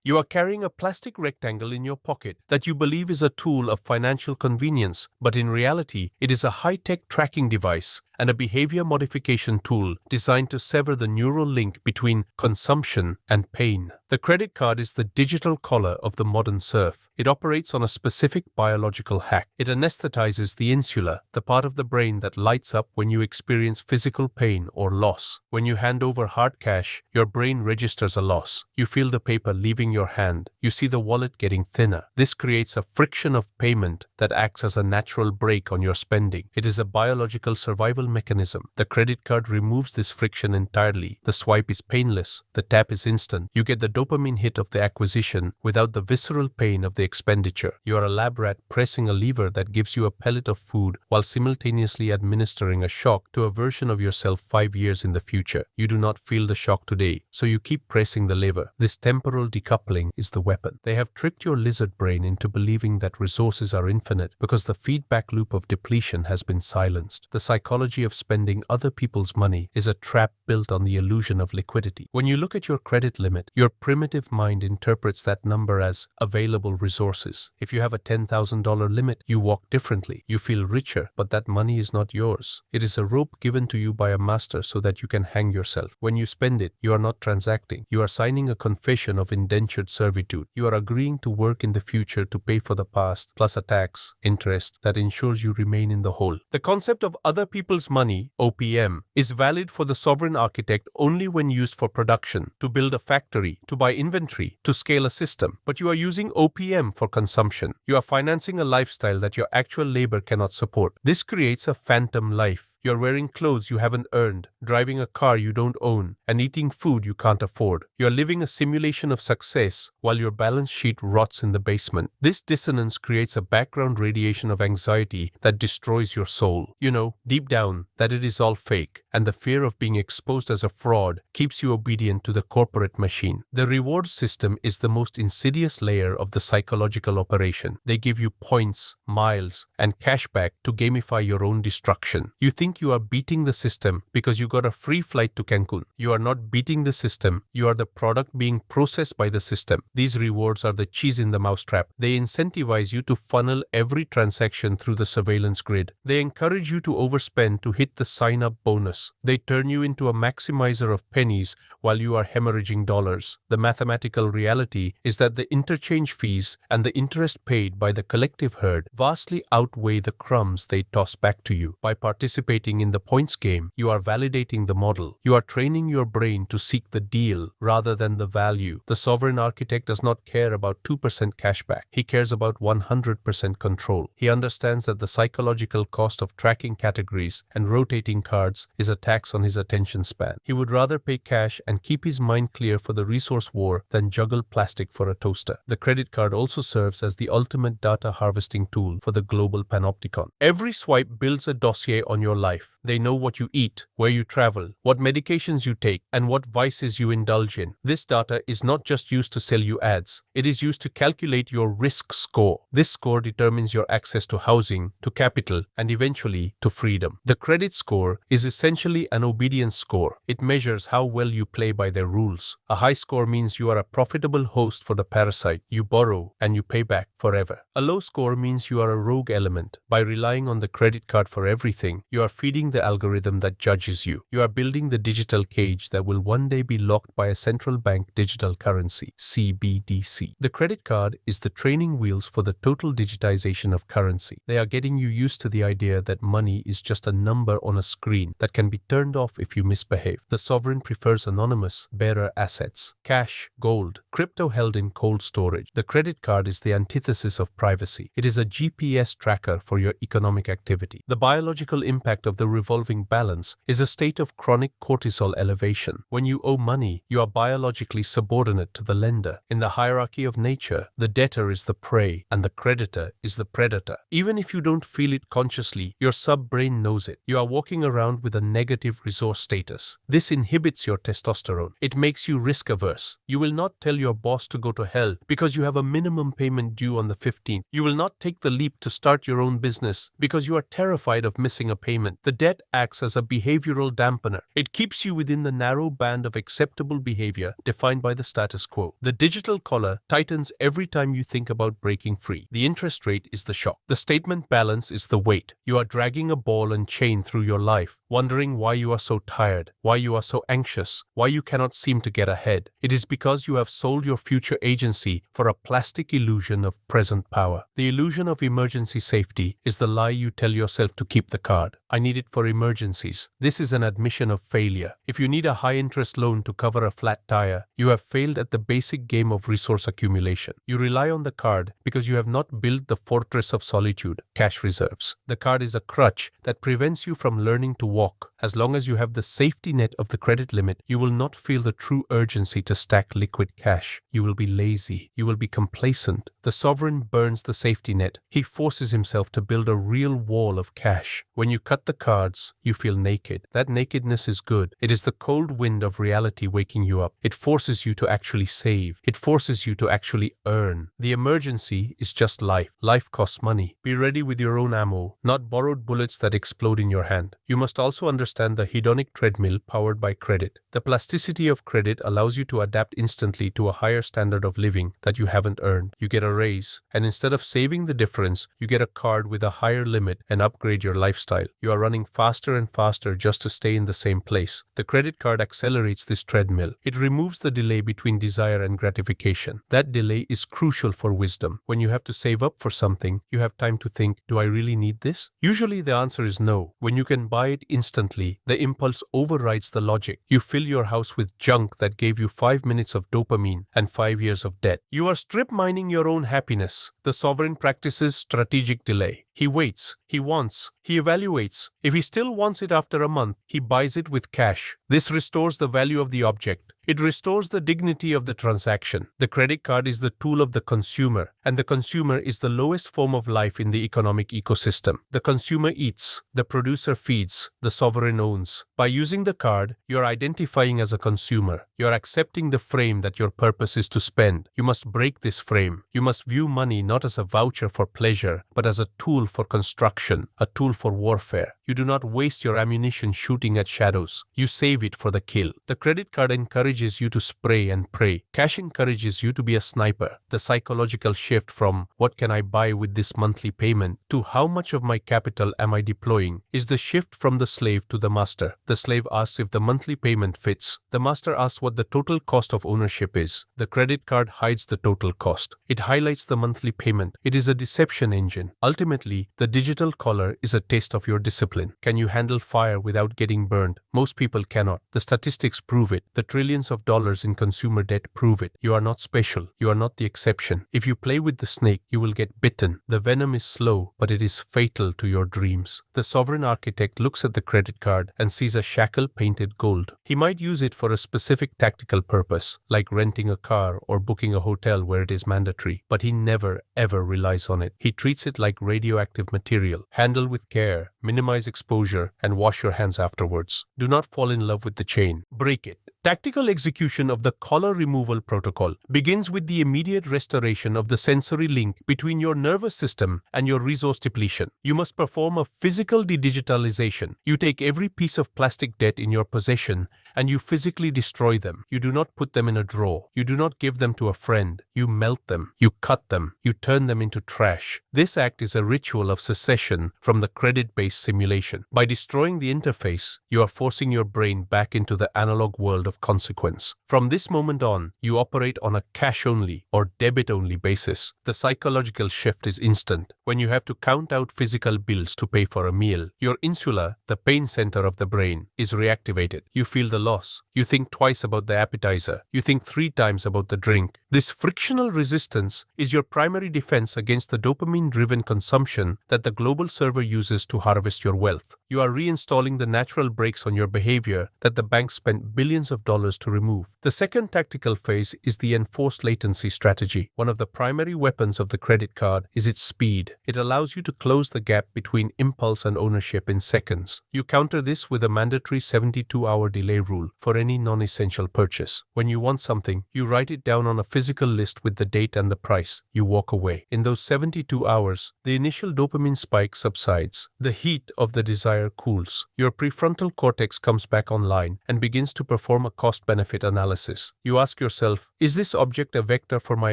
You are carrying a plastic rectangle in your pocket that you believe is a tool of financial convenience, but in reality, it is a high-tech tracking device and a behavior modification tool designed to sever the neural link between consumption and pain. The credit card is the digital collar of the modern serf. It operates on a specific biological hack. It anesthetizes the insula, the part of the brain that lights up when you experience physical pain or loss. When you hand over hard cash, your brain registers a loss. You feel the paper leaving your hand. You see the wallet getting thinner. This creates a friction of payment that acts as a natural brake on your spending. It is a biological survival mechanism. The credit card removes this friction entirely. The swipe is painless. The tap is instant. You get the dopamine hit of the acquisition without the visceral pain of the expenditure. You are a lab rat pressing a lever that gives you a pellet of food while simultaneously administering a shock to a version of yourself 5 years in the future. You do not feel the shock today, so you keep pressing the lever. This temporal decoupling is the weapon. They have tricked your lizard brain into believing that resources are infinite because the feedback loop of depletion has been silenced. The psychology of spending other people's money is a trap built on the illusion of liquidity. When you look at your credit limit, your primitive mind interprets that number as available resources. If you have a $10,000 limit, you walk differently. You feel richer, but that money is not yours. It is a rope given to you by a master so that you can hang yourself. When you spend it, you are not transacting. You are signing a confession of indentured servitude. You are agreeing to work in the future to pay for the past, plus a tax, interest, that ensures you remain in the hole. The concept of other people's money, OPM, is valid for the sovereign architect only when used for production, to build a factory, to buy inventory, to scale a system. But you are using OPM for consumption. You are financing a lifestyle that your actual labor cannot support. This creates a phantom life. You're wearing clothes you haven't earned, driving a car you don't own, and eating food you can't afford. You're living a simulation of success while your balance sheet rots in the basement. This dissonance creates a background radiation of anxiety that destroys your soul. You know, deep down, that it is all fake, and the fear of being exposed as a fraud keeps you obedient to the corporate machine. The reward system is the most insidious layer of the psychological operation. They give you points, miles, and cashback to gamify your own destruction. You think you are beating the system because you got a free flight to Cancun. You are not beating the system. You are the product being processed by the system. These rewards are the cheese in the mousetrap. They incentivize you to funnel every transaction through the surveillance grid. They encourage you to overspend to hit the sign-up bonus. They turn you into a maximizer of pennies while you are hemorrhaging dollars. The mathematical reality is that the interchange fees and the interest paid by the collective herd vastly outweigh the crumbs they toss back to you. By participating in the points game, you are validating the model. You are training your brain to seek the deal rather than the value. The sovereign architect does not care about 2% cashback. He cares about 100% control. He understands that the psychological cost of tracking categories and rotating cards is a tax on his attention span. He would rather pay cash and keep his mind clear for the resource war than juggle plastic for a toaster. The credit card also serves as the ultimate data harvesting tool for the global panopticon. Every swipe builds a dossier on your life. They know what you eat, where you travel, what medications you take, and what vices you indulge in. This data is not just used to sell you ads. It is used to calculate your risk score. This score determines your access to housing, to capital, and eventually to freedom. The credit score is essentially an obedience score. It measures how well you play by their rules. A high score means you are a profitable host for the parasite. You borrow and you pay back forever. A low score means you are a rogue element. By relying on the credit card for everything, you are feeding the algorithm that judges you. You are building the digital cage that will one day be locked by a central bank digital currency, CBDC. The credit card is the training wheels for the total digitization of currency. They are getting you used to the idea that money is just a number on a screen that can be turned off if you misbehave. The sovereign prefers anonymous, bearer assets, cash, gold, crypto held in cold storage. The credit card is the antithesis of privacy. It is a GPS tracker for your economic activity. The biological impact of the revolving balance is a state of chronic cortisol elevation. When you owe money, you are biologically subordinate to the lender. In the hierarchy of nature, the debtor is the prey and the creditor is the predator. Even if you don't feel it consciously, your sub-brain knows it. You are walking around with a negative resource status. This inhibits your testosterone. It makes you risk-averse. You will not tell your boss to go to hell because you have a minimum payment due on the 15th. You will not take the leap to start your own business because you are terrified of missing a payment. The debt debt acts as a behavioral dampener. It keeps you within the narrow band of acceptable behavior defined by the status quo. The digital collar tightens every time you think about breaking free. The interest rate is the shock. The statement balance is the weight. You are dragging a ball and chain through your life, wondering why you are so tired, why you are so anxious, why you cannot seem to get ahead. It is because you have sold your future agency for a plastic illusion of present power. The illusion of emergency safety is the lie you tell yourself to keep the card. I need it for emergencies. This is an admission of failure. If you need a high-interest loan to cover a flat tire, you have failed at the basic game of resource accumulation. You rely on the card because you have not built the fortress of solitude, cash reserves. The card is a crutch that prevents you from learning to walk. As long as you have the safety net of the credit limit, you will not feel the true urgency to stack liquid cash. You will be lazy. You will be complacent. The sovereign burns the safety net. He forces himself to build a real wall of cash. When you cut the cards, you feel naked. That nakedness is good. It is the cold wind of reality waking you up. It forces you to actually save. It forces you to actually earn. The emergency is just life. Life costs money. Be ready with your own ammo, not borrowed bullets that explode in your hand. You must also understand the hedonic treadmill powered by credit. The plasticity of credit allows you to adapt instantly to a higher standard of living that you haven't earned. You get a raise, and instead of saving the difference, you get a card with a higher limit and upgrade your lifestyle. You are running faster and faster just to stay in the same place. The credit card accelerates this treadmill. It removes the delay between desire and gratification. That delay is crucial for wisdom. When you have to save up for something, you have time to think, do I really need this? Usually the answer is no. When you can buy it instantly, the impulse overrides the logic. You fill your house with junk that gave you 5 minutes of dopamine and 5 years of debt. You are strip mining your own happiness. The sovereign practices strategic delay. He waits, he wants, he evaluates. If he still wants it after a month, he buys it with cash. This restores the value of the object. It restores the dignity of the transaction. The credit card is the tool of the consumer, and the consumer is the lowest form of life in the economic ecosystem. The consumer eats, the producer feeds, the sovereign owns. By using the card, you are identifying as a consumer. You are accepting the frame that your purpose is to spend. You must break this frame. You must view money not as a voucher for pleasure, but as a tool for construction, a tool for warfare. You do not waste your ammunition shooting at shadows. You save it for the kill. The credit card encourages you to spray and pray. Cash encourages you to be a sniper. The psychological shift from what can I buy with this monthly payment to how much of my capital am I deploying is the shift from the slave to the master. The slave asks if the monthly payment fits. The master asks what the total cost of ownership is. The credit card hides the total cost. It highlights the monthly payment. It is a deception engine. Ultimately, the digital collar is a taste of your discipline. Can you handle fire without getting burned? Most people cannot. The statistics prove it. The trillions of dollars in consumer debt prove it. You are not special. You are not the exception. If you play with the snake, you will get bitten. The venom is slow, but it is fatal to your dreams. The sovereign architect looks at the credit card and sees a shackle painted gold. He might use it for a specific tactical purpose, like renting a car or booking a hotel where it is mandatory, but he never, ever relies on it. He treats it like radioactive material. Handle with care, minimize exposure, and wash your hands afterwards. Do not fall in love with the chain. Break it. Tactical execution of the collar removal protocol begins with the immediate restoration of the sensory link between your nervous system and your resource depletion. You must perform a physical dedigitalization. You take every piece of plastic debt in your possession and you physically destroy them. You do not put them in a drawer. You do not give them to a friend. You melt them. You cut them. You turn them into trash. This act is a ritual of secession from the credit-based simulation. By destroying the interface, you are forcing your brain back into the analog world of consequence. From this moment on, you operate on a cash-only or debit-only basis. The psychological shift is instant. When you have to count out physical bills to pay for a meal, your insula, the pain center of the brain, is reactivated. You feel the loss. You think twice about the appetizer. You think 3 times about the drink. This frictional resistance is your primary defense against the dopamine-driven consumption that the global server uses to harvest your wealth. You are reinstalling the natural brakes on your behavior that the bank spent billions of dollars to remove. The second tactical phase is the enforced latency strategy. One of the primary weapons of the credit card is its speed. It allows you to close the gap between impulse and ownership in seconds. You counter this with a mandatory 72-hour delay rule for any non-essential purchase. When you want something, you write it down on a physical list with the date and the price, you walk away. In those 72 hours, the initial dopamine spike subsides. The heat of the desire cools. Your prefrontal cortex comes back online and begins to perform a cost-benefit analysis. You ask yourself, is this object a vector for my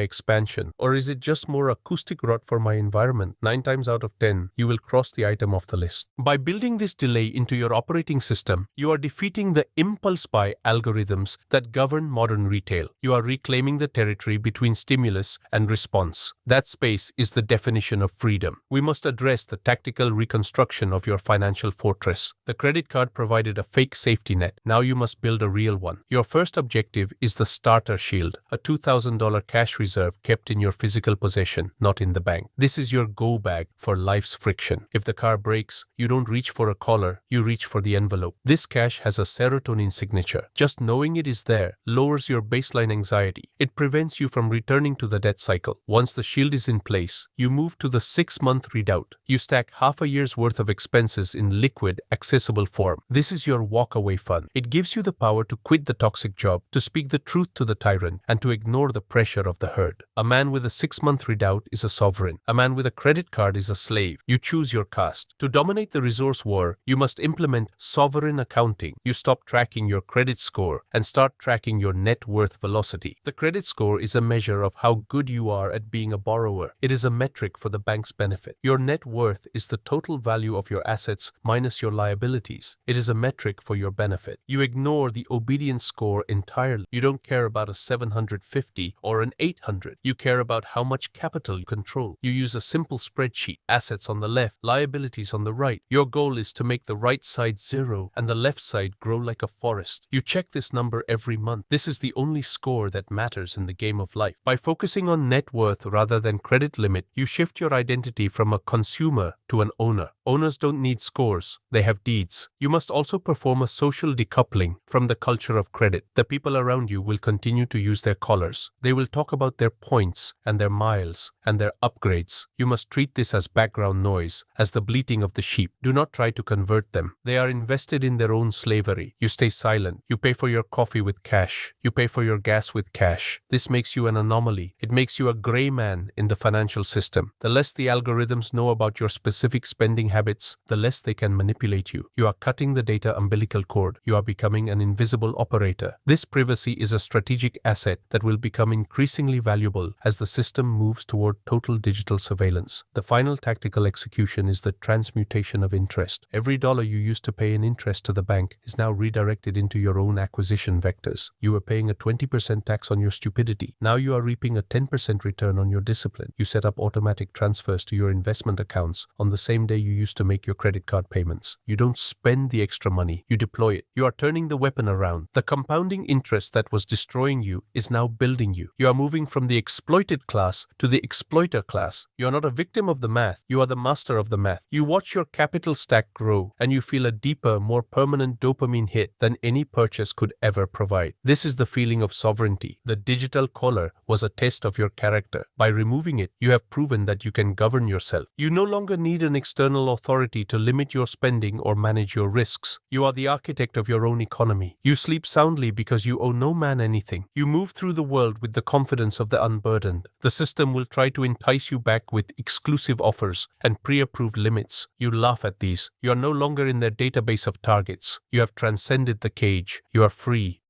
expansion, or is it just more acoustic rot for my environment? 9 times out of 10, you will cross the item off the list. By building this delay into your operating system, you are defeating the impulse buy algorithms that govern modern retail. You are reclaiming the territory between stimulus and response. That space is the definition of freedom. We must address the tactical reconstruction of your financial fortress. The credit card provided a fake safety net. Now you must build a real one. Your first objective is the starter shield, a $2,000 cash reserve kept in your physical possession, not in the bank. This is your go bag for life's friction. If the car breaks, you don't reach for a collar, you reach for the envelope. This cash has a serotonin signature. Just knowing it is there lowers your baseline anxiety. It prevents you from returning to the debt cycle. Once the shield is in place, you move to the 6-month readout. You stack half a year's worth of expenses in liquid, accessible form. This is your walk-away fund. It gives you the power to quit the toxic job, to speak the truth to the tyrant, and to ignore the pressure of the herd. A man with a 6-month readout is a sovereign. A man with a credit card is a slave. You choose your caste. To dominate the resource war, you must implement sovereign accounting. You stop tracking your credit score and start tracking your net worth velocity. The credit score is a measure of how good you are at being a borrower. It is a metric for the bank's benefit. Your net worth is the total value of your assets minus your liabilities. It is a metric for your benefit. You ignore the obedience score entirely. You don't care about a 750 or an 800. You care about how much capital you control. You use a simple spreadsheet. Assets on the left, liabilities on the right. Your goal is to make the right side 0 and the left side grow like a forest. You check this number every month. This is the only score that matters in the game of life. By focusing on net worth rather than credit limit, you shift your identity from a consumer to an owner. Owners don't need scores, they have deeds. You must also perform a social decoupling from the culture of credit. The people around you will continue to use their collars. They will talk about their points and their miles and their upgrades. You must treat this as background noise, as the bleating of the sheep. Do not try to convert them. They are invested in their own slavery. You stay silent. You pay for your coffee with cash. You pay for your gas with cash. This makes you an anomaly. It makes you a gray man in the financial system. The less the algorithms know about your specific spending habits, the less they can manipulate you. You are cutting the data umbilical cord. You are becoming an invisible operator. This privacy is a strategic asset that will become increasingly valuable as the system moves toward total digital surveillance. The final tactical execution is the transmutation of interest. Every dollar you used to pay in interest to the bank is now redirected into your own acquisition vectors. You were paying a 20% tax on your stupidity. Now you are reaping a 10% return on your discipline. You set up automatic transfers to your investment accounts on the same day you used to make your credit card payments. You don't spend the extra money, you deploy it. You are turning the weapon around. The compounding interest that was destroying you is now building you. You are moving from the exploited class to the exploiter class. You are not a victim of the math, you are the master of the math. You watch your capital stack grow and you feel a deeper, more permanent dopamine hit than any purchase could ever provide. This is the feeling of sovereignty. The digital collar was a test of your character. By removing it, you have proven that you can govern yourself. You no longer need an external authority to limit your spending or manage your risks. You are the architect of your own economy. You sleep soundly because you owe no man anything. You move through the world with the confidence of the unburdened. The system will try to entice you back with exclusive offers and pre-approved limits. You laugh at these. You are no longer in their database of targets. You have transcended the cage. You are free.